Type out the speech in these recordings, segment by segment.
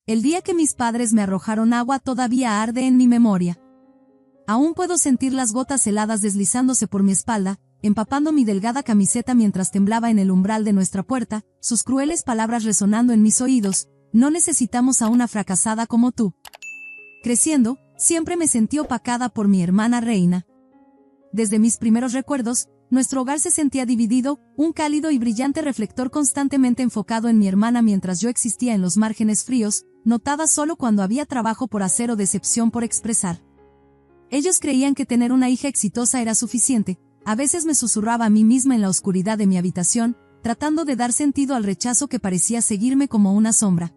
El día que mis padres me arrojaron agua todavía arde en mi memoria. Aún puedo sentir las gotas heladas deslizándose por mi espalda, empapando mi delgada camiseta mientras temblaba en el umbral de nuestra puerta, sus crueles palabras resonando en mis oídos: no necesitamos a una fracasada como tú. Creciendo, siempre me sentí opacada por mi hermana Reina. Desde mis primeros recuerdos, nuestro hogar se sentía dividido, un cálido y brillante reflector constantemente enfocado en mi hermana mientras yo existía en los márgenes fríos, notada solo cuando había trabajo por hacer o decepción por expresar. Ellos creían que tener una hija exitosa era suficiente. A veces me susurraba a mí misma en la oscuridad de mi habitación, tratando de dar sentido al rechazo que parecía seguirme como una sombra.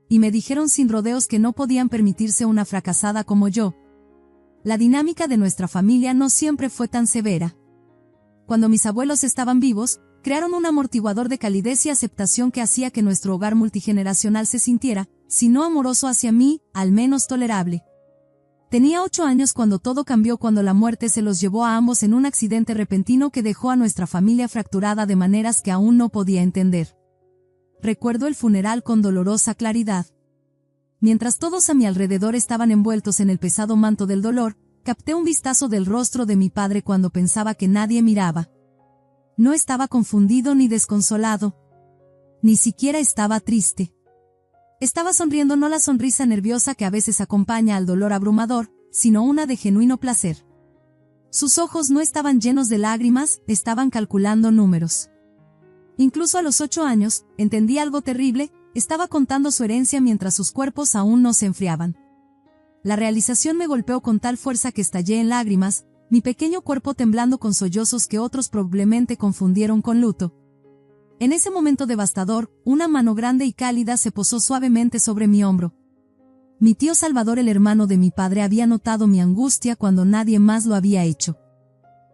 Y me dijeron sin rodeos que no podían permitirse una fracasada como yo. La dinámica de nuestra familia no siempre fue tan severa. Cuando mis abuelos estaban vivos, crearon un amortiguador de calidez y aceptación que hacía que nuestro hogar multigeneracional se sintiera, si no amoroso hacia mí, al menos tolerable. Tenía 8 años cuando todo cambió, cuando la muerte se los llevó a ambos en un accidente repentino que dejó a nuestra familia fracturada de maneras que aún no podía entender. Recuerdo el funeral con dolorosa claridad. Mientras todos a mi alrededor estaban envueltos en el pesado manto del dolor, capté un vistazo del rostro de mi padre cuando pensaba que nadie miraba. No estaba confundido ni desconsolado. Ni siquiera estaba triste. Estaba sonriendo, no la sonrisa nerviosa que a veces acompaña al dolor abrumador, sino una de genuino placer. Sus ojos no estaban llenos de lágrimas, estaban calculando números. Incluso a los 8 años, entendí algo terrible: estaba contando su herencia mientras sus cuerpos aún no se enfriaban. La realización me golpeó con tal fuerza que estallé en lágrimas, mi pequeño cuerpo temblando con sollozos que otros probablemente confundieron con luto. En ese momento devastador, una mano grande y cálida se posó suavemente sobre mi hombro. Mi tío Salvador, el hermano de mi padre, había notado mi angustia cuando nadie más lo había hecho.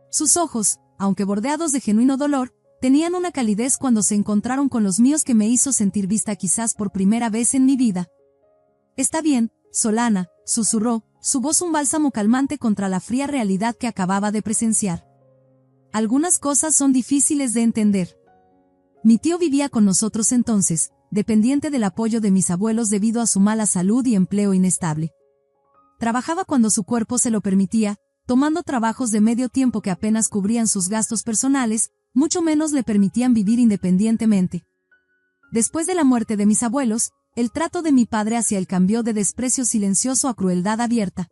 Sus ojos, aunque bordeados de genuino dolor, tenían una calidez cuando se encontraron con los míos que me hizo sentir vista quizás por primera vez en mi vida. «Está bien, Solana», susurró, su voz un bálsamo calmante contra la fría realidad que acababa de presenciar. «Algunas cosas son difíciles de entender». Mi tío vivía con nosotros entonces, dependiente del apoyo de mis abuelos debido a su mala salud y empleo inestable. Trabajaba cuando su cuerpo se lo permitía, tomando trabajos de medio tiempo que apenas cubrían sus gastos personales, mucho menos le permitían vivir independientemente. Después de la muerte de mis abuelos, el trato de mi padre hacia él cambió de desprecio silencioso a crueldad abierta.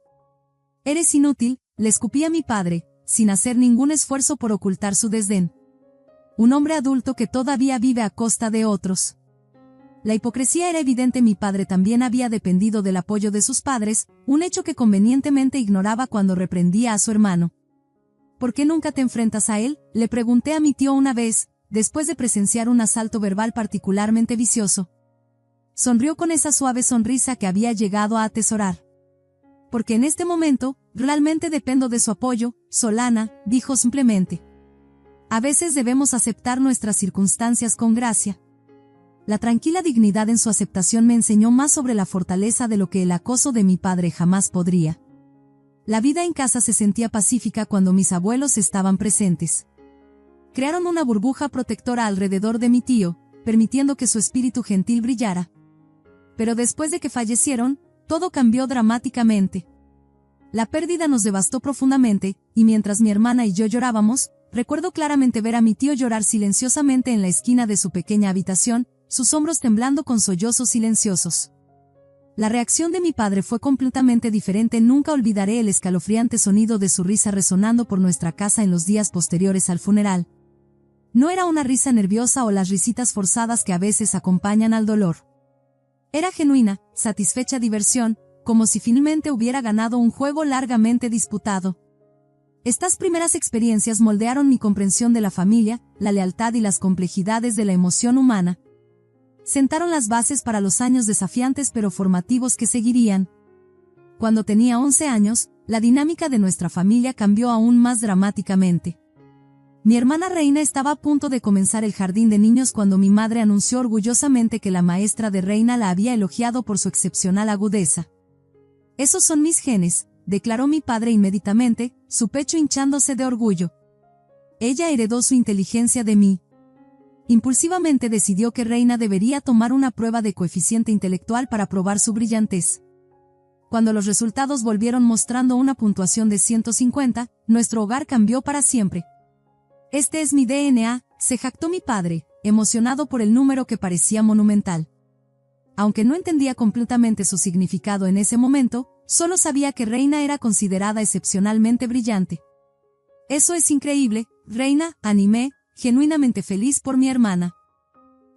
«Eres inútil», le escupía a mi padre, sin hacer ningún esfuerzo por ocultar su desdén. «Un hombre adulto que todavía vive a costa de otros». La hipocresía era evidente. Mi padre también había dependido del apoyo de sus padres, un hecho que convenientemente ignoraba cuando reprendía a su hermano. «¿Por qué nunca te enfrentas a él?», le pregunté a mi tío una vez, después de presenciar un asalto verbal particularmente vicioso. Sonrió con esa suave sonrisa que había llegado a atesorar. «Porque en este momento, realmente dependo de su apoyo, Solana», dijo simplemente. «A veces debemos aceptar nuestras circunstancias con gracia». La tranquila dignidad en su aceptación me enseñó más sobre la fortaleza de lo que el acoso de mi padre jamás podría. La vida en casa se sentía pacífica cuando mis abuelos estaban presentes. Crearon una burbuja protectora alrededor de mi tío, permitiendo que su espíritu gentil brillara. Pero después de que fallecieron, todo cambió dramáticamente. La pérdida nos devastó profundamente, y mientras mi hermana y yo llorábamos, recuerdo claramente ver a mi tío llorar silenciosamente en la esquina de su pequeña habitación, sus hombros temblando con sollozos silenciosos. La reacción de mi padre fue completamente diferente. Nunca olvidaré el escalofriante sonido de su risa resonando por nuestra casa en los días posteriores al funeral. No era una risa nerviosa o las risitas forzadas que a veces acompañan al dolor. Era genuina, satisfecha diversión, como si finalmente hubiera ganado un juego largamente disputado. Estas primeras experiencias moldearon mi comprensión de la familia, la lealtad y las complejidades de la emoción humana. Sentaron las bases para los años desafiantes pero formativos que seguirían. Cuando tenía 11 años, la dinámica de nuestra familia cambió aún más dramáticamente. Mi hermana Reina estaba a punto de comenzar el jardín de niños cuando mi madre anunció orgullosamente que la maestra de Reina la había elogiado por su excepcional agudeza. «Esos son mis genes», declaró mi padre inmediatamente, su pecho hinchándose de orgullo. «Ella heredó su inteligencia de mí». impulsivamente decidió que Reina debería tomar una prueba de coeficiente intelectual para probar su brillantez. Cuando los resultados volvieron mostrando una puntuación de 150, nuestro hogar cambió para siempre. Este es mi DNA, se jactó mi padre, emocionado por el número que parecía monumental. Aunque no entendía completamente su significado en ese momento, solo sabía que Reina era considerada excepcionalmente brillante. Eso es increíble, Reina, animé, genuinamente feliz por mi hermana.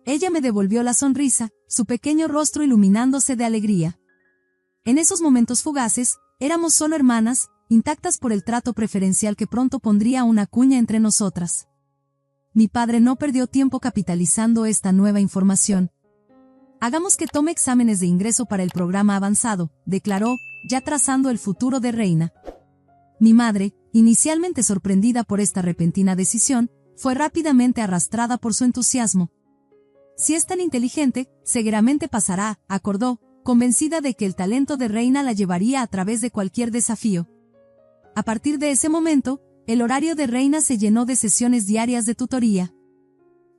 Ella me devolvió la sonrisa, su pequeño rostro iluminándose de alegría. En esos momentos fugaces, éramos solo hermanas, intactas por el trato preferencial que pronto pondría una cuña entre nosotras. Mi padre no perdió tiempo capitalizando esta nueva información. Hagamos que tome exámenes de ingreso para el programa avanzado, declaró, ya trazando el futuro de Reina. Mi madre, inicialmente sorprendida por esta repentina decisión, fue rápidamente arrastrada por su entusiasmo. Si es tan inteligente, seguramente pasará, acordó, convencida de que el talento de Reina la llevaría a través de cualquier desafío. A partir de ese momento, el horario de Reina se llenó de sesiones diarias de tutoría.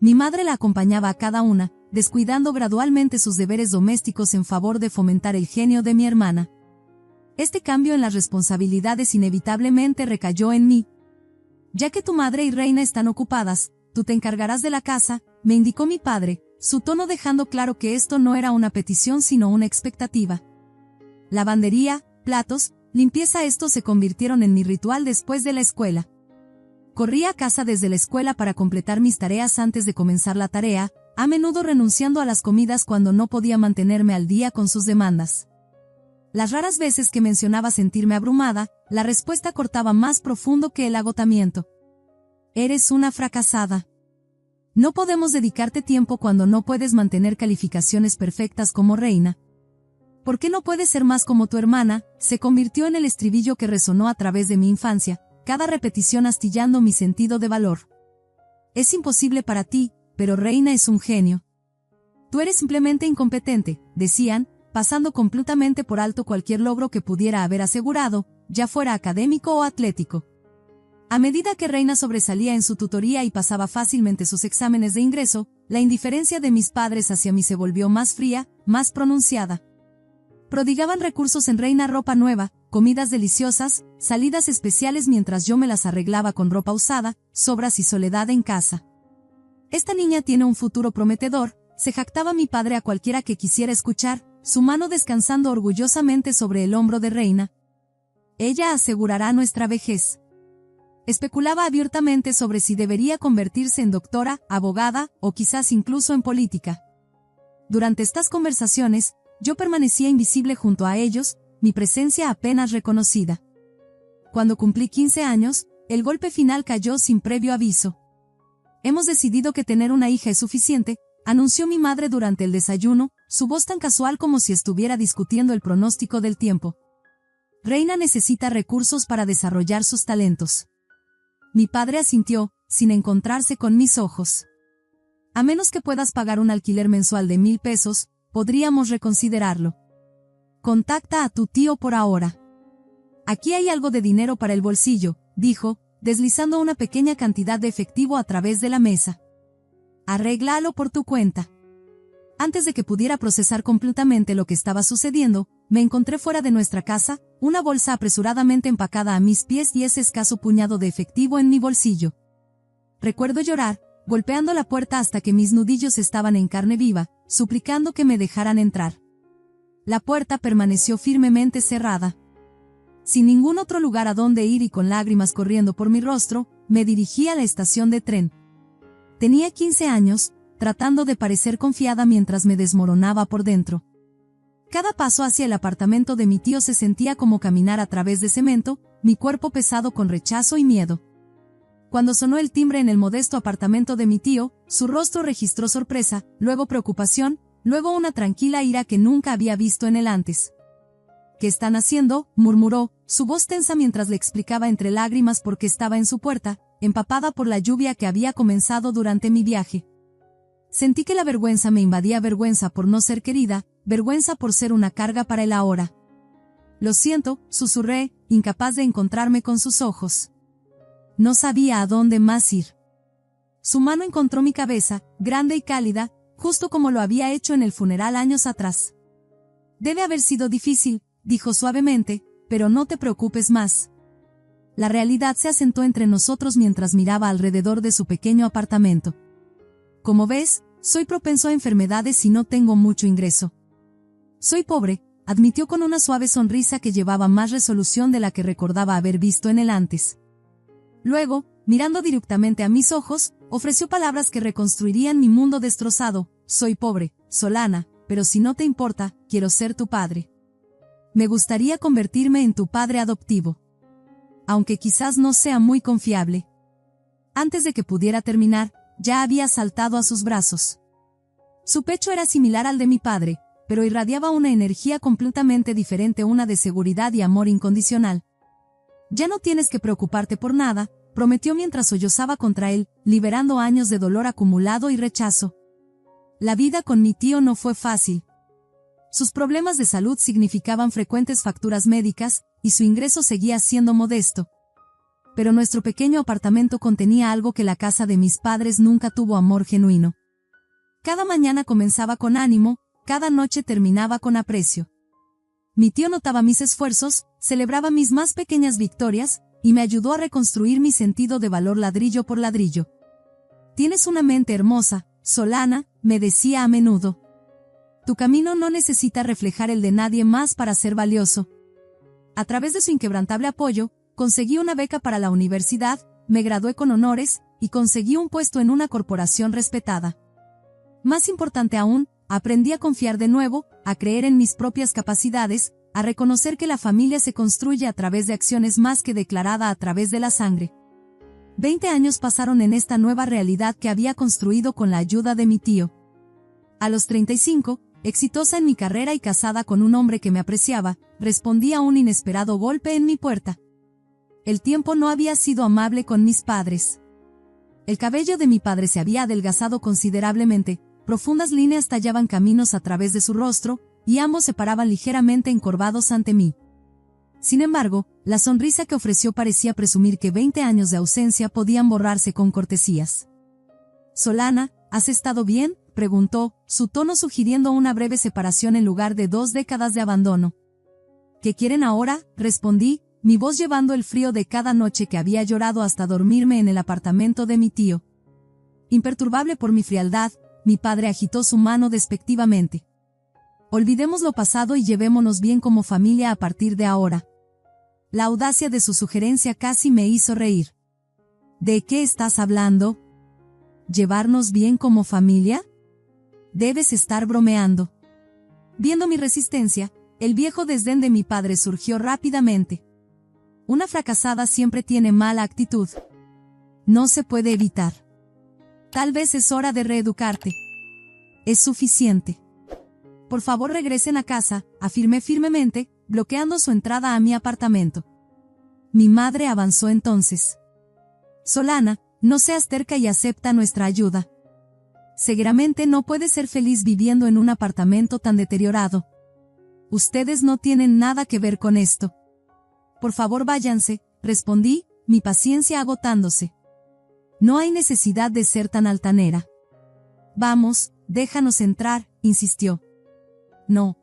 Mi madre la acompañaba a cada una, descuidando gradualmente sus deberes domésticos en favor de fomentar el genio de mi hermana. Este cambio en las responsabilidades inevitablemente recayó en mí. Ya que tu madre y Reina están ocupadas, tú te encargarás de la casa, me indicó mi padre, su tono dejando claro que esto no era una petición sino una expectativa. Lavandería, platos, limpieza, estos se convirtieron en mi ritual después de la escuela. Corría a casa desde la escuela para completar mis tareas antes de comenzar la tarea, a menudo renunciando a las comidas cuando no podía mantenerme al día con sus demandas. Las raras veces que mencionaba sentirme abrumada, la respuesta cortaba más profundo que el agotamiento. Eres una fracasada. No podemos dedicarte tiempo cuando no puedes mantener calificaciones perfectas como Reina. ¿Por qué no puedes ser más como tu hermana? Se convirtió en el estribillo que resonó a través de mi infancia, cada repetición astillando mi sentido de valor. Es imposible para ti, pero Reina es un genio. Tú eres simplemente incompetente, decían, pasando completamente por alto cualquier logro que pudiera haber asegurado, ya fuera académico o atlético. A medida que Reina sobresalía en su tutoría y pasaba fácilmente sus exámenes de ingreso, la indiferencia de mis padres hacia mí se volvió más fría, más pronunciada. Prodigaban recursos en Reina: ropa nueva, comidas deliciosas, salidas especiales mientras yo me las arreglaba con ropa usada, sobras y soledad en casa. Esta niña tiene un futuro prometedor, se jactaba mi padre a cualquiera que quisiera escuchar, su mano descansando orgullosamente sobre el hombro de Reina. Ella asegurará nuestra vejez. Especulaba abiertamente sobre si debería convertirse en doctora, abogada, o quizás incluso en política. Durante estas conversaciones, yo permanecía invisible junto a ellos, mi presencia apenas reconocida. Cuando cumplí 15 años, el golpe final cayó sin previo aviso. Hemos decidido que tener una hija es suficiente, anunció mi madre durante el desayuno, su voz tan casual como si estuviera discutiendo el pronóstico del tiempo. Reina necesita recursos para desarrollar sus talentos. Mi padre asintió, sin encontrarse con mis ojos. A menos que puedas pagar un alquiler mensual de 1,000 pesos, podríamos reconsiderarlo. Contacta a tu tío por ahora. Aquí hay algo de dinero para el bolsillo, dijo, deslizando una pequeña cantidad de efectivo a través de la mesa. Arréglalo por tu cuenta. Antes de que pudiera procesar completamente lo que estaba sucediendo, me encontré fuera de nuestra casa, una bolsa apresuradamente empacada a mis pies y ese escaso puñado de efectivo en mi bolsillo. Recuerdo llorar, golpeando la puerta hasta que mis nudillos estaban en carne viva, suplicando que me dejaran entrar. La puerta permaneció firmemente cerrada. Sin ningún otro lugar a donde ir y con lágrimas corriendo por mi rostro, me dirigí a la estación de tren. Tenía 15 años, tratando de parecer confiada mientras me desmoronaba por dentro. Cada paso hacia el apartamento de mi tío se sentía como caminar a través de cemento, mi cuerpo pesado con rechazo y miedo. Cuando sonó el timbre en el modesto apartamento de mi tío, su rostro registró sorpresa, luego preocupación, luego una tranquila ira que nunca había visto en él antes. ¿Qué están haciendo?, murmuró, su voz tensa mientras le explicaba entre lágrimas por qué estaba en su puerta, empapada por la lluvia que había comenzado durante mi viaje. Sentí que la vergüenza me invadía, vergüenza por no ser querida, vergüenza por ser una carga para él ahora. Lo siento, susurré, incapaz de encontrarme con sus ojos. No sabía a dónde más ir. Su mano encontró mi cabeza, grande y cálida, justo como lo había hecho en el funeral años atrás. Debe haber sido difícil, dijo suavemente, pero no te preocupes más. La realidad se asentó entre nosotros mientras miraba alrededor de su pequeño apartamento. Como ves, soy propenso a enfermedades y no tengo mucho ingreso. Soy pobre, admitió con una suave sonrisa que llevaba más resolución de la que recordaba haber visto en él antes. Luego, mirando directamente a mis ojos, ofreció palabras que reconstruirían mi mundo destrozado. Soy pobre, Solana, pero si no te importa, quiero ser tu padre. Me gustaría convertirme en tu padre adoptivo. Aunque quizás no sea muy confiable. Antes de que pudiera terminar, ya había saltado a sus brazos. Su pecho era similar al de mi padre, pero irradiaba una energía completamente diferente, una de seguridad y amor incondicional. Ya no tienes que preocuparte por nada, prometió mientras sollozaba contra él, liberando años de dolor acumulado y rechazo. La vida con mi tío no fue fácil. Sus problemas de salud significaban frecuentes facturas médicas, y su ingreso seguía siendo modesto. Pero nuestro pequeño apartamento contenía algo que la casa de mis padres nunca tuvo: amor genuino. Cada mañana comenzaba con ánimo, cada noche terminaba con aprecio. Mi tío notaba mis esfuerzos, celebraba mis más pequeñas victorias, y me ayudó a reconstruir mi sentido de valor ladrillo por ladrillo. Tienes una mente hermosa, Solana, me decía a menudo. Tu camino no necesita reflejar el de nadie más para ser valioso. A través de su inquebrantable apoyo, conseguí una beca para la universidad, me gradué con honores, y conseguí un puesto en una corporación respetada. Más importante aún, aprendí a confiar de nuevo, a creer en mis propias capacidades, a reconocer que la familia se construye a través de acciones más que declarada a través de la sangre. 20 años pasaron en esta nueva realidad que había construido con la ayuda de mi tío. A los 35, exitosa en mi carrera y casada con un hombre que me apreciaba, respondí a un inesperado golpe en mi puerta. El tiempo no había sido amable con mis padres. El cabello de mi padre se había adelgazado considerablemente, profundas líneas tallaban caminos a través de su rostro, y ambos se paraban ligeramente encorvados ante mí. Sin embargo, la sonrisa que ofreció parecía presumir que 20 años de ausencia podían borrarse con cortesías. Solana, ¿has estado bien?, preguntó, su tono sugiriendo una breve separación en lugar de 2 décadas de abandono. ¿Qué quieren ahora?, respondí, mi voz llevando el frío de cada noche que había llorado hasta dormirme en el apartamento de mi tío. Imperturbable por mi frialdad, mi padre agitó su mano despectivamente. Olvidemos lo pasado y llevémonos bien como familia a partir de ahora. La audacia de su sugerencia casi me hizo reír. ¿De qué estás hablando? ¿Llevarnos bien como familia? Debes estar bromeando. Viendo mi resistencia, el viejo desdén de mi padre surgió rápidamente. Una fracasada siempre tiene mala actitud. No se puede evitar. Tal vez es hora de reeducarte. Es suficiente. Por favor, regresen a casa, afirmé firmemente, bloqueando su entrada a mi apartamento. Mi madre avanzó entonces. Solana, no seas terca y acepta nuestra ayuda. Seguramente no puedes ser feliz viviendo en un apartamento tan deteriorado. Ustedes no tienen nada que ver con esto. Por favor, váyanse, respondí, mi paciencia agotándose. No hay necesidad de ser tan altanera. Vamos, déjanos entrar, insistió. No.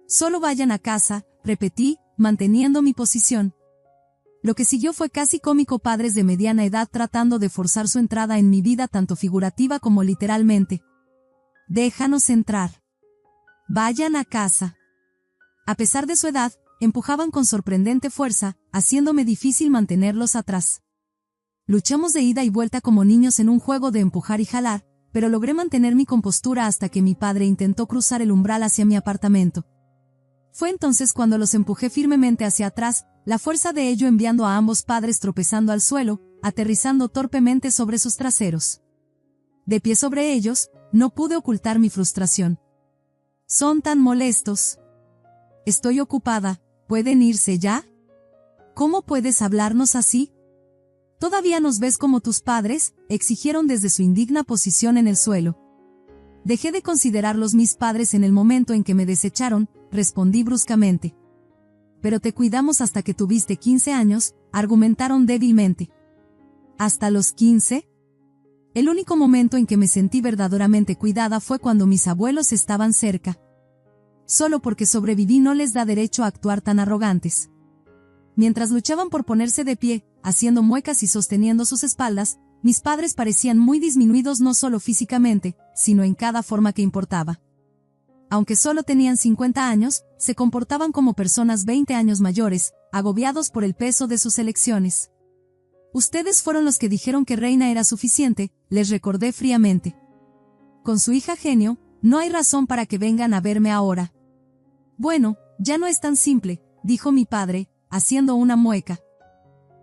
Solo vayan a casa, repetí, manteniendo mi posición. Lo que siguió fue casi cómico: padres de mediana edad tratando de forzar su entrada en mi vida tanto figurativa como literalmente. Déjanos entrar. Vayan a casa. A pesar de su edad, empujaban con sorprendente fuerza, haciéndome difícil mantenerlos atrás. Luchamos de ida y vuelta como niños en un juego de empujar y jalar, pero logré mantener mi compostura hasta que mi padre intentó cruzar el umbral hacia mi apartamento. Fue entonces cuando los empujé firmemente hacia atrás, la fuerza de ello enviando a ambos padres tropezando al suelo, aterrizando torpemente sobre sus traseros. De pie sobre ellos, no pude ocultar mi frustración. Son tan molestos. Estoy ocupada, ¿pueden irse ya? ¿Cómo puedes hablarnos así? ¿Todavía nos ves como tus padres?, exigieron desde su indigna posición en el suelo. Dejé de considerarlos mis padres en el momento en que me desecharon, respondí bruscamente. Pero te cuidamos hasta que tuviste 15 años, argumentaron débilmente. ¿Hasta los 15? El único momento en que me sentí verdaderamente cuidada fue cuando mis abuelos estaban cerca. Solo porque sobreviví no les da derecho a actuar tan arrogantes. Mientras luchaban por ponerse de pie, haciendo muecas y sosteniendo sus espaldas, mis padres parecían muy disminuidos no solo físicamente, sino en cada forma que importaba. Aunque solo tenían 50 años, se comportaban como personas 20 años mayores, agobiados por el peso de sus elecciones. Ustedes fueron los que dijeron que Reina era suficiente, les recordé fríamente. Con su hija genio, no hay razón para que vengan a verme ahora. Bueno, ya no es tan simple, dijo mi padre, haciendo una mueca.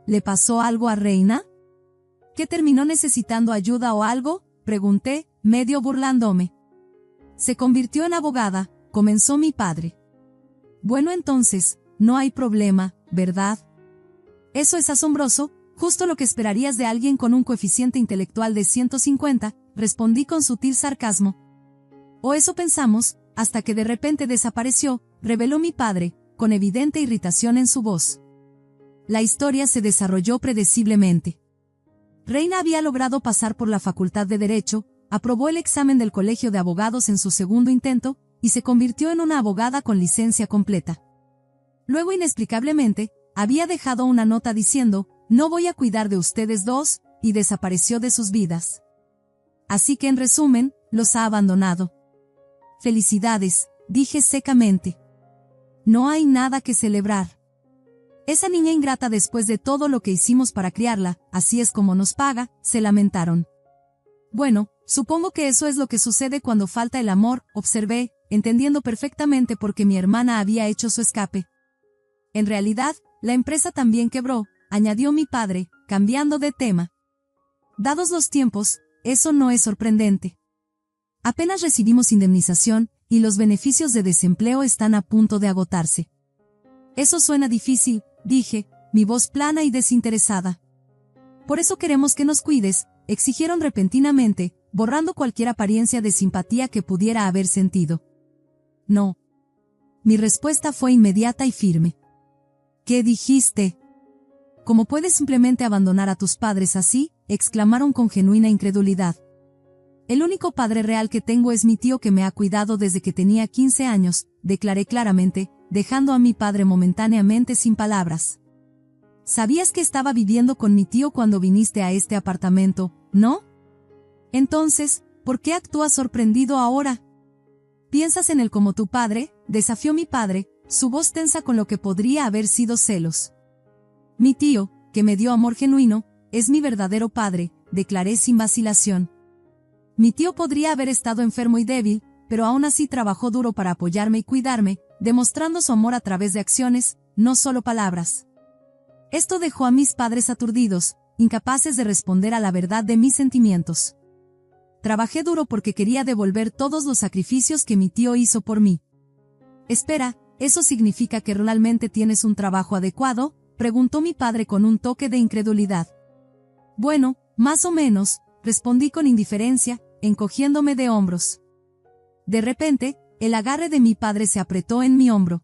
¿Le pasó algo a Reina? ¿Qué terminó necesitando ayuda o algo? Pregunté, medio burlándome. Se convirtió en abogada, comenzó mi padre. Bueno, entonces, no hay problema, ¿verdad? Eso es asombroso, justo lo que esperarías de alguien con un coeficiente intelectual de 150, respondí con sutil sarcasmo. O eso pensamos, hasta que de repente desapareció, reveló mi padre, con evidente irritación en su voz. La historia se desarrolló predeciblemente. Reina había logrado pasar por la Facultad de Derecho, aprobó el examen del Colegio de Abogados en su segundo intento, y se convirtió en una abogada con licencia completa. Luego, inexplicablemente, había dejado una nota diciendo, no voy a cuidar de ustedes dos, y desapareció de sus vidas. Así que en resumen, los ha abandonado. Felicidades, dije secamente. No hay nada que celebrar. Esa niña ingrata después de todo lo que hicimos para criarla, así es como nos paga, se lamentaron. Bueno, supongo que eso es lo que sucede cuando falta el amor, observé, entendiendo perfectamente por qué mi hermana había hecho su escape. En realidad, la empresa también quebró, añadió mi padre, cambiando de tema. Dados los tiempos, eso no es sorprendente. Apenas recibimos indemnización, y los beneficios de desempleo están a punto de agotarse. Eso suena difícil, dije, mi voz plana y desinteresada. Por eso queremos que nos cuides, exigieron repentinamente, borrando cualquier apariencia de simpatía que pudiera haber sentido. No. Mi respuesta fue inmediata y firme. ¿Qué dijiste? ¿Cómo puedes simplemente abandonar a tus padres así?, exclamaron con genuina incredulidad. El único padre real que tengo es mi tío que me ha cuidado desde que tenía 15 años, declaré claramente, dejando a mi padre momentáneamente sin palabras. ¿Sabías que estaba viviendo con mi tío cuando viniste a este apartamento, no? Entonces, ¿por qué actúas sorprendido ahora? ¿Piensas en él como tu padre?, desafió mi padre, su voz tensa con lo que podría haber sido celos. Mi tío, que me dio amor genuino, es mi verdadero padre, declaré sin vacilación. Mi tío podría haber estado enfermo y débil, pero aún así trabajó duro para apoyarme y cuidarme, demostrando su amor a través de acciones, no solo palabras. Esto dejó a mis padres aturdidos, incapaces de responder a la verdad de mis sentimientos. Trabajé duro porque quería devolver todos los sacrificios que mi tío hizo por mí. Espera, ¿eso significa que realmente tienes un trabajo adecuado?, preguntó mi padre con un toque de incredulidad. Bueno, más o menos, respondí con indiferencia, encogiéndome de hombros. De repente, el agarre de mi padre se apretó en mi hombro.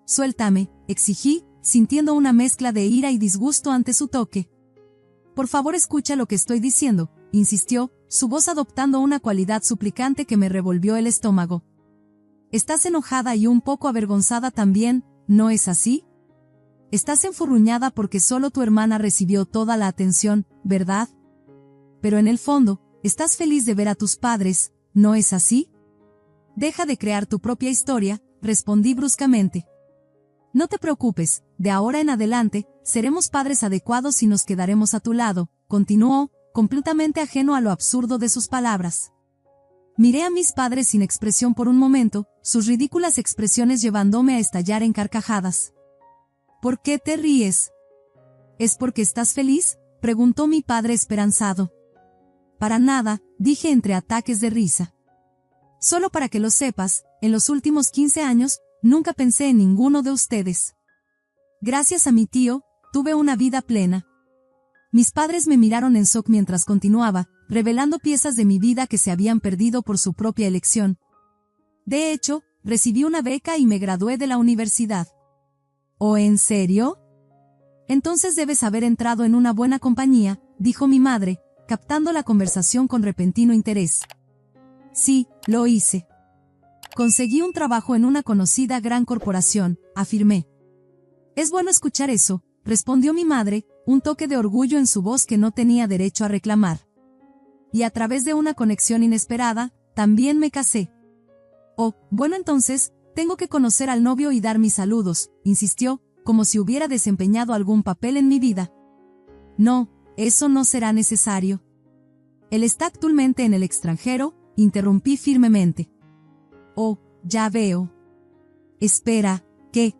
Suéltame, exigí, sintiendo una mezcla de ira y disgusto ante su toque. Por favor, escucha lo que estoy diciendo, insistió, su voz adoptando una cualidad suplicante que me revolvió el estómago. Estás enojada y un poco avergonzada también, ¿no es así? Estás enfurruñada porque solo tu hermana recibió toda la atención, ¿verdad? Pero en el fondo, estás feliz de ver a tus padres, ¿no es así? Deja de crear tu propia historia, respondí bruscamente. No te preocupes, de ahora en adelante, seremos padres adecuados y nos quedaremos a tu lado, continuó, completamente ajeno a lo absurdo de sus palabras. Miré a mis padres sin expresión por un momento, sus ridículas expresiones llevándome a estallar en carcajadas. ¿Por qué te ríes? ¿Es porque estás feliz?, preguntó mi padre esperanzado. Para nada, dije entre ataques de risa. Solo para que lo sepas, en los últimos 15 años, nunca pensé en ninguno de ustedes. Gracias a mi tío, tuve una vida plena. Mis padres me miraron en shock mientras continuaba, revelando piezas de mi vida que se habían perdido por su propia elección. De hecho, recibí una beca y me gradué de la universidad. ¿Oh, en serio? Entonces debes haber entrado en una buena compañía, dijo mi madre, captando la conversación con repentino interés. Sí, lo hice. Conseguí un trabajo en una conocida gran corporación, afirmé. Es bueno escuchar eso, respondió mi madre, un toque de orgullo en su voz que no tenía derecho a reclamar. Y a través de una conexión inesperada, también me casé. Oh, bueno entonces, tengo que conocer al novio y dar mis saludos, insistió, como si hubiera desempeñado algún papel en mi vida. No, eso no será necesario. Él está actualmente en el extranjero, interrumpí firmemente. Oh, ya veo. Espera, ¿qué?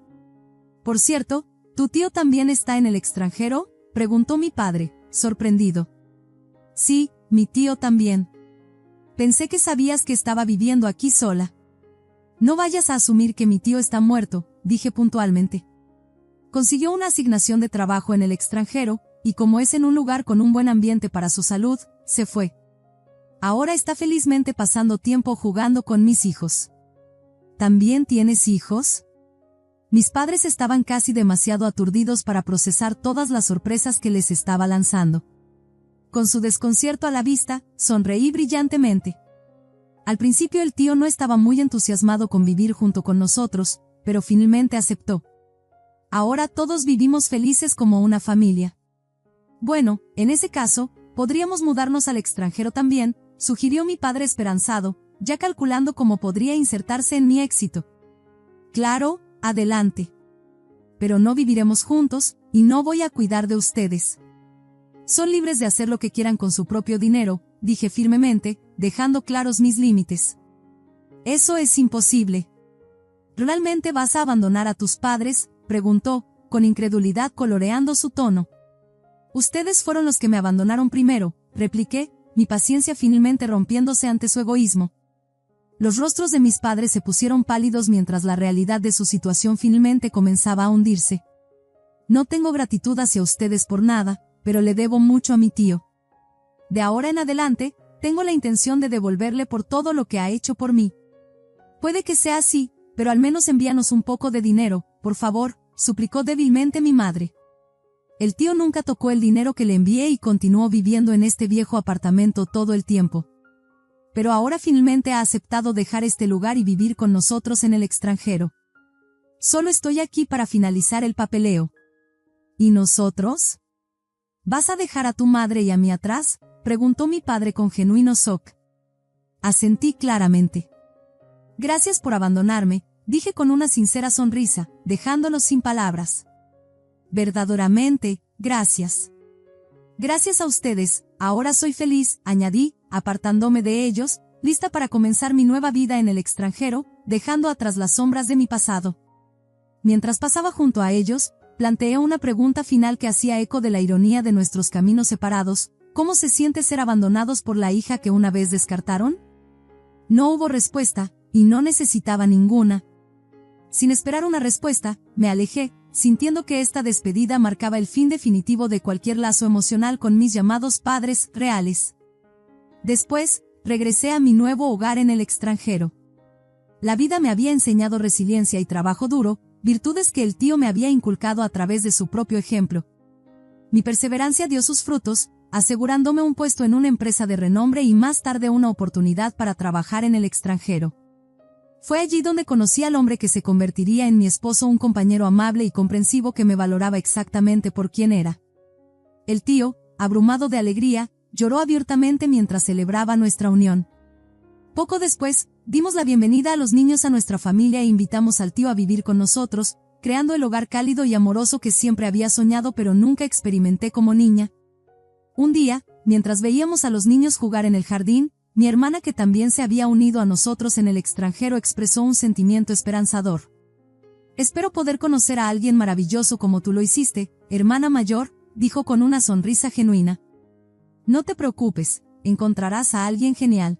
Por cierto, ¿tu tío también está en el extranjero?, preguntó mi padre, sorprendido. Sí, mi tío también. Pensé que sabías que estaba viviendo aquí sola. No vayas a asumir que mi tío está muerto, dije puntualmente. Consiguió una asignación de trabajo en el extranjero, y como es en un lugar con un buen ambiente para su salud, se fue. Ahora está felizmente pasando tiempo jugando con mis hijos. ¿También tienes hijos? Mis padres estaban casi demasiado aturdidos para procesar todas las sorpresas que les estaba lanzando. Con su desconcierto a la vista, sonreí brillantemente. Al principio el tío no estaba muy entusiasmado con vivir junto con nosotros, pero finalmente aceptó. Ahora todos vivimos felices como una familia. Bueno, en ese caso, podríamos mudarnos al extranjero también, sugirió mi padre esperanzado, ya calculando cómo podría insertarse en mi éxito. Claro, adelante. Pero no viviremos juntos, y no voy a cuidar de ustedes. Son libres de hacer lo que quieran con su propio dinero, dije firmemente, dejando claros mis límites. Eso es imposible. ¿Realmente vas a abandonar a tus padres?, preguntó, con incredulidad coloreando su tono. Ustedes fueron los que me abandonaron primero, repliqué, mi paciencia finalmente rompiéndose ante su egoísmo. Los rostros de mis padres se pusieron pálidos mientras la realidad de su situación finalmente comenzaba a hundirse. No tengo gratitud hacia ustedes por nada, pero le debo mucho a mi tío. De ahora en adelante, tengo la intención de devolverle por todo lo que ha hecho por mí. Puede que sea así, pero al menos envíanos un poco de dinero, por favor, suplicó débilmente mi madre. El tío nunca tocó el dinero que le envié y continuó viviendo en este viejo apartamento todo el tiempo. Pero ahora finalmente ha aceptado dejar este lugar y vivir con nosotros en el extranjero. Solo estoy aquí para finalizar el papeleo. ¿Y nosotros? ¿Vas a dejar a tu madre y a mí atrás?, preguntó mi padre con genuino shock. Asentí claramente. Gracias por abandonarme, dije con una sincera sonrisa, dejándolos sin palabras. Verdaderamente, gracias. Gracias a ustedes, ahora soy feliz, añadí, apartándome de ellos, lista para comenzar mi nueva vida en el extranjero, dejando atrás las sombras de mi pasado. Mientras pasaba junto a ellos, planteé una pregunta final que hacía eco de la ironía de nuestros caminos separados: ¿cómo se siente ser abandonados por la hija que una vez descartaron? No hubo respuesta, y no necesitaba ninguna. Sin esperar una respuesta, me alejé, sintiendo que esta despedida marcaba el fin definitivo de cualquier lazo emocional con mis llamados padres reales. Después, regresé a mi nuevo hogar en el extranjero. La vida me había enseñado resiliencia y trabajo duro, virtudes que el tío me había inculcado a través de su propio ejemplo. Mi perseverancia dio sus frutos, asegurándome un puesto en una empresa de renombre y más tarde una oportunidad para trabajar en el extranjero. Fue allí donde conocí al hombre que se convertiría en mi esposo, un compañero amable y comprensivo que me valoraba exactamente por quien era. El tío, abrumado de alegría, lloró abiertamente mientras celebraba nuestra unión. Poco después, dimos la bienvenida a los niños a nuestra familia e invitamos al tío a vivir con nosotros, creando el hogar cálido y amoroso que siempre había soñado pero nunca experimenté como niña. Un día, mientras veíamos a los niños jugar en el jardín, mi hermana, que también se había unido a nosotros en el extranjero, expresó un sentimiento esperanzador. Espero poder conocer a alguien maravilloso como tú lo hiciste, hermana mayor, dijo con una sonrisa genuina. No te preocupes, encontrarás a alguien genial.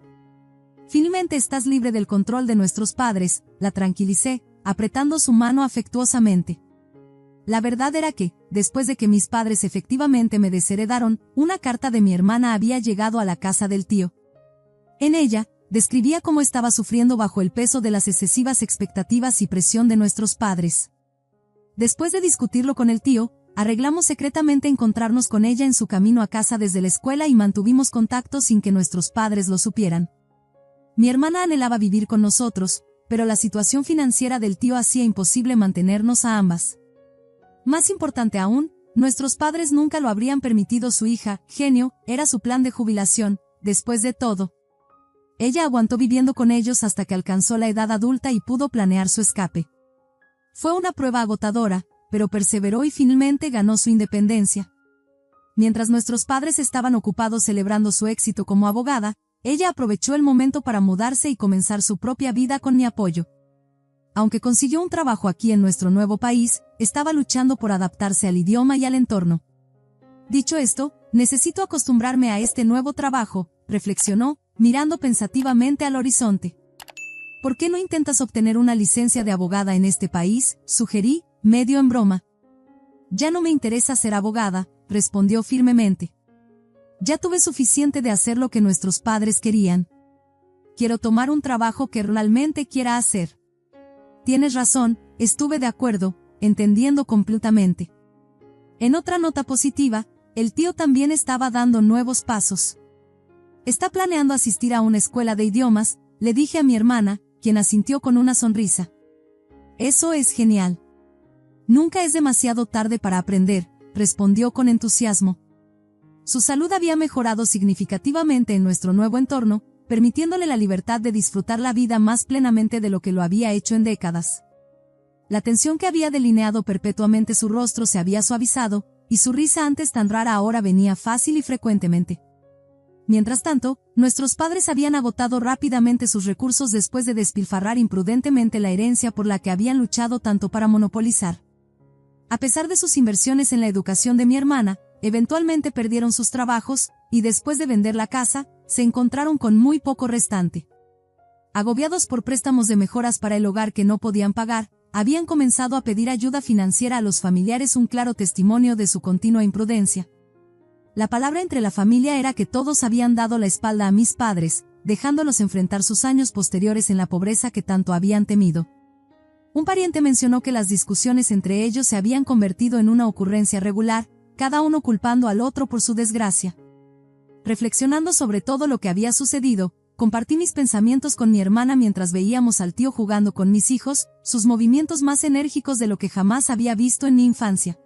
Finalmente estás libre del control de nuestros padres, la tranquilicé, apretando su mano afectuosamente. La verdad era que, después de que mis padres efectivamente me desheredaron, una carta de mi hermana había llegado a la casa del tío. En ella, describía cómo estaba sufriendo bajo el peso de las excesivas expectativas y presión de nuestros padres. Después de discutirlo con el tío, arreglamos secretamente encontrarnos con ella en su camino a casa desde la escuela y mantuvimos contacto sin que nuestros padres lo supieran. Mi hermana anhelaba vivir con nosotros, pero la situación financiera del tío hacía imposible mantenernos a ambas. Más importante aún, nuestros padres nunca lo habrían permitido. Su hija, Genio, era su plan de jubilación. Después de todo, ella aguantó viviendo con ellos hasta que alcanzó la edad adulta y pudo planear su escape. Fue una prueba agotadora, pero perseveró y finalmente ganó su independencia. Mientras nuestros padres estaban ocupados celebrando su éxito como abogada, ella aprovechó el momento para mudarse y comenzar su propia vida con mi apoyo. Aunque consiguió un trabajo aquí en nuestro nuevo país, estaba luchando por adaptarse al idioma y al entorno. Dicho esto, necesito acostumbrarme a este nuevo trabajo, reflexionó, mirando pensativamente al horizonte. ¿Por qué no intentas obtener una licencia de abogada en este país?, sugerí, medio en broma. Ya no me interesa ser abogada, respondió firmemente. Ya tuve suficiente de hacer lo que nuestros padres querían. Quiero tomar un trabajo que realmente quiera hacer. Tienes razón, estuve de acuerdo, entendiendo completamente. En otra nota positiva, el tío también estaba dando nuevos pasos. Está planeando asistir a una escuela de idiomas, le dije a mi hermana, quien asintió con una sonrisa. Eso es genial. Nunca es demasiado tarde para aprender, respondió con entusiasmo. Su salud había mejorado significativamente en nuestro nuevo entorno, permitiéndole la libertad de disfrutar la vida más plenamente de lo que lo había hecho en décadas. La tensión que había delineado perpetuamente su rostro se había suavizado, y su risa antes tan rara ahora venía fácil y frecuentemente. Mientras tanto, nuestros padres habían agotado rápidamente sus recursos después de despilfarrar imprudentemente la herencia por la que habían luchado tanto para monopolizar. A pesar de sus inversiones en la educación de mi hermana, eventualmente perdieron sus trabajos, y después de vender la casa, se encontraron con muy poco restante. Agobiados por préstamos de mejoras para el hogar que no podían pagar, habían comenzado a pedir ayuda financiera a los familiares, un claro testimonio de su continua imprudencia. La palabra entre la familia era que todos habían dado la espalda a mis padres, dejándolos enfrentar sus años posteriores en la pobreza que tanto habían temido. Un pariente mencionó que las discusiones entre ellos se habían convertido en una ocurrencia regular, cada uno culpando al otro por su desgracia. Reflexionando sobre todo lo que había sucedido, compartí mis pensamientos con mi hermana mientras veíamos al tío jugando con mis hijos, sus movimientos más enérgicos de lo que jamás había visto en mi infancia.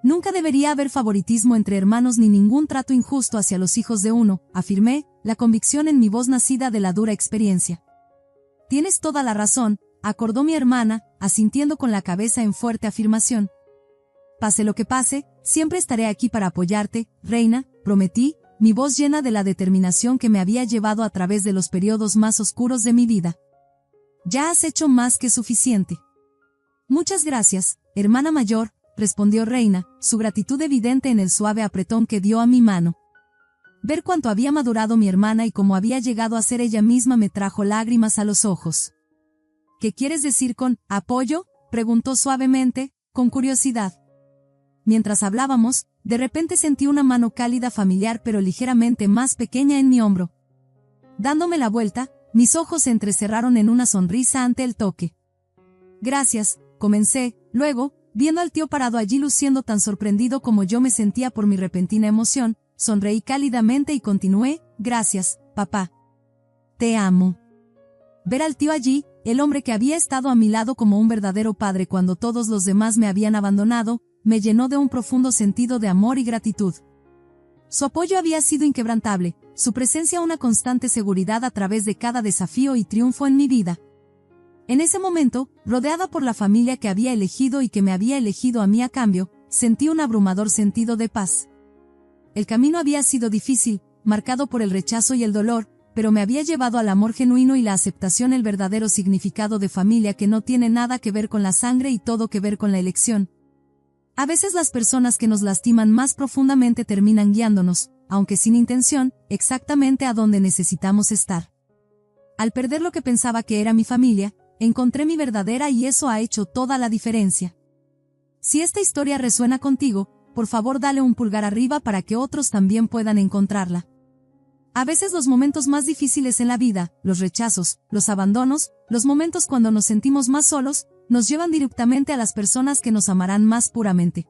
Nunca debería haber favoritismo entre hermanos ni ningún trato injusto hacia los hijos de uno, afirmé, la convicción en mi voz nacida de la dura experiencia. Tienes toda la razón, acordó mi hermana, asintiendo con la cabeza en fuerte afirmación. Pase lo que pase, siempre estaré aquí para apoyarte, reina, prometí, mi voz llena de la determinación que me había llevado a través de los periodos más oscuros de mi vida. Ya has hecho más que suficiente. Muchas gracias, hermana mayor, respondió Reina, su gratitud evidente en el suave apretón que dio a mi mano. Ver cuánto había madurado mi hermana y cómo había llegado a ser ella misma me trajo lágrimas a los ojos. ¿Qué quieres decir con apoyo?, preguntó suavemente, con curiosidad. Mientras hablábamos, de repente sentí una mano cálida familiar pero ligeramente más pequeña en mi hombro. Dándome la vuelta, mis ojos se entrecerraron en una sonrisa ante el toque. Gracias, comencé, luego, viendo al tío parado allí luciendo tan sorprendido como yo me sentía por mi repentina emoción, sonreí cálidamente y continué, gracias, papá. Te amo. Ver al tío allí, el hombre que había estado a mi lado como un verdadero padre cuando todos los demás me habían abandonado, me llenó de un profundo sentido de amor y gratitud. Su apoyo había sido inquebrantable, su presencia una constante seguridad a través de cada desafío y triunfo en mi vida. En ese momento, rodeada por la familia que había elegido y que me había elegido a mí a cambio, sentí un abrumador sentido de paz. El camino había sido difícil, marcado por el rechazo y el dolor, pero me había llevado al amor genuino y la aceptación, el verdadero significado de familia que no tiene nada que ver con la sangre y todo que ver con la elección. A veces las personas que nos lastiman más profundamente terminan guiándonos, aunque sin intención, exactamente a donde necesitamos estar. Al perder lo que pensaba que era mi familia, encontré mi verdadera y eso ha hecho toda la diferencia. Si esta historia resuena contigo, por favor dale un pulgar arriba para que otros también puedan encontrarla. A veces los momentos más difíciles en la vida, los rechazos, los abandonos, los momentos cuando nos sentimos más solos, nos llevan directamente a las personas que nos amarán más puramente.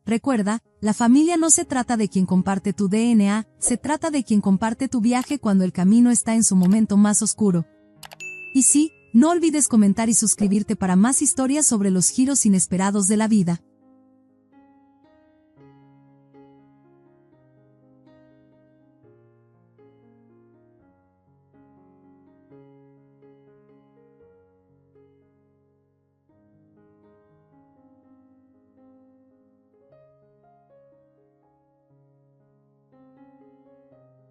Recuerda, la familia no se trata de quien comparte tu DNA, se trata de quien comparte tu viaje cuando el camino está en su momento más oscuro. Y sí, no olvides comentar y suscribirte para más historias sobre los giros inesperados de la vida.